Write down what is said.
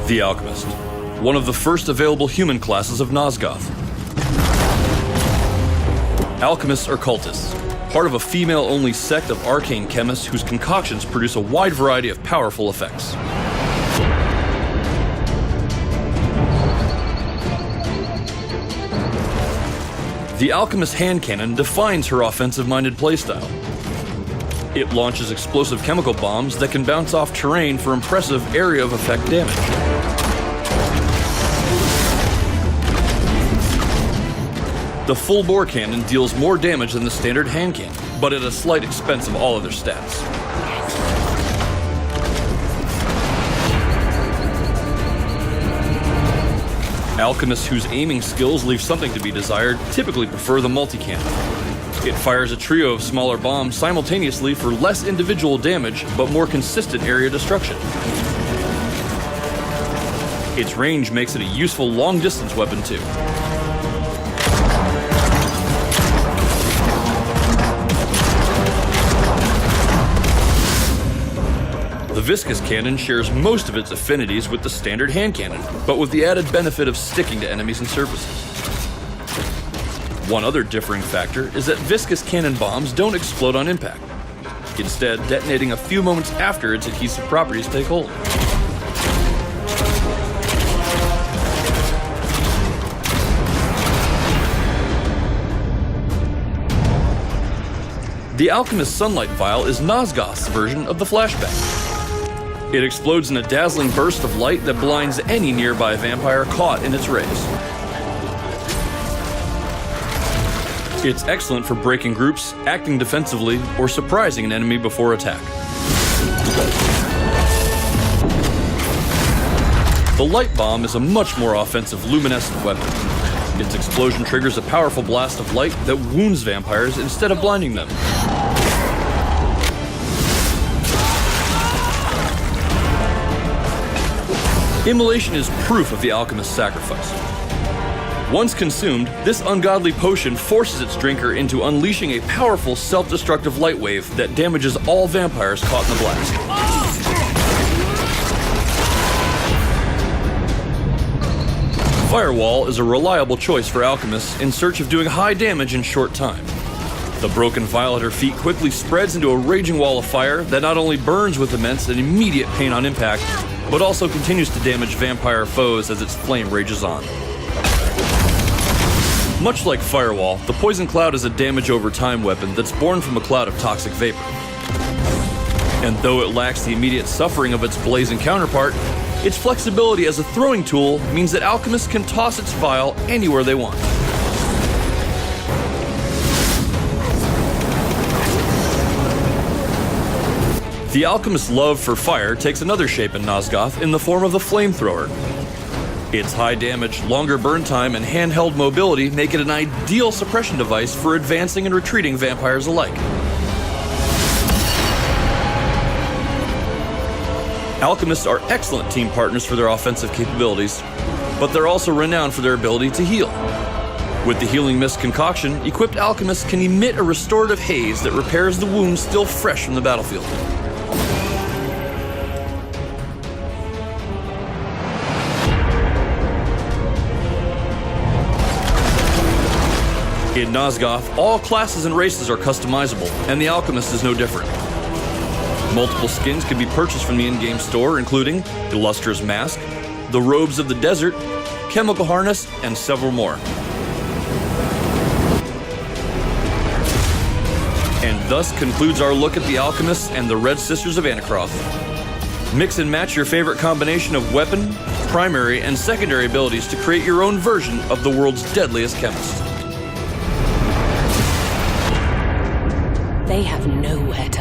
The Alchemist, one of the first available human classes of Nosgoth. Alchemists are cultists, part of a female-only sect of arcane chemists whose concoctions produce a wide variety of powerful effects. The Alchemist hand cannon defines her offensive-minded playstyle. It launches explosive chemical bombs that can bounce off terrain for impressive area of effect damage. The full-bore cannon deals more damage than the standard hand cannon, but at a slight expense of all other stats. Alchemists whose aiming skills leave something to be desired typically prefer the multi-cannon. It fires a trio of smaller bombs simultaneously for less individual damage, but more consistent area destruction. Its range makes it a useful long-distance weapon too. The viscous cannon shares most of its affinities with the standard hand cannon, but with the added benefit of sticking to enemies and surfaces. One other differing factor is that viscous cannon bombs don't explode on impact, instead detonating a few moments after its adhesive properties take hold. The Alchemist Sunlight Vial is Nosgoth's version of the flashbang. It explodes in a dazzling burst of light that blinds any nearby vampire caught in its rays. It's excellent for breaking groups, acting defensively, or surprising an enemy before attack. The light bomb is a much more offensive luminescent weapon. Its explosion triggers a powerful blast of light that wounds vampires instead of blinding them. Immolation is proof of the Alchemist's sacrifice. Once consumed, this ungodly potion forces its drinker into unleashing a powerful self-destructive light wave that damages all vampires caught in the blast. Firewall is a reliable choice for alchemists in search of doing high damage in short time. The broken vial at her feet quickly spreads into a raging wall of fire that not only burns with immense and immediate pain on impact, but also continues to damage vampire foes as its flame rages on. Much like Firewall, the Poison Cloud is a damage over time weapon that's born from a cloud of toxic vapor. And though it lacks the immediate suffering of its blazing counterpart, its flexibility as a throwing tool means that alchemists can toss its vial anywhere they want. The Alchemist's love for fire takes another shape in Nosgoth in the form of the flamethrower. Its high damage, longer burn time, and handheld mobility make it an ideal suppression device for advancing and retreating vampires alike. Alchemists are excellent team partners for their offensive capabilities, but they're also renowned for their ability to heal. With the Healing Mist concoction, equipped alchemists can emit a restorative haze that repairs the wounds still fresh from the battlefield. In Nosgoth, all classes and races are customizable, and the Alchemist is no different. Multiple skins can be purchased from the in-game store, including the Lustrous Mask, the Robes of the Desert, Chemical Harness, and several more. And thus concludes our look at the Alchemists and the Red Sisters of Anacroth. Mix and match your favorite combination of weapon, primary, and secondary abilities to create your own version of the world's deadliest chemist. They have nowhere to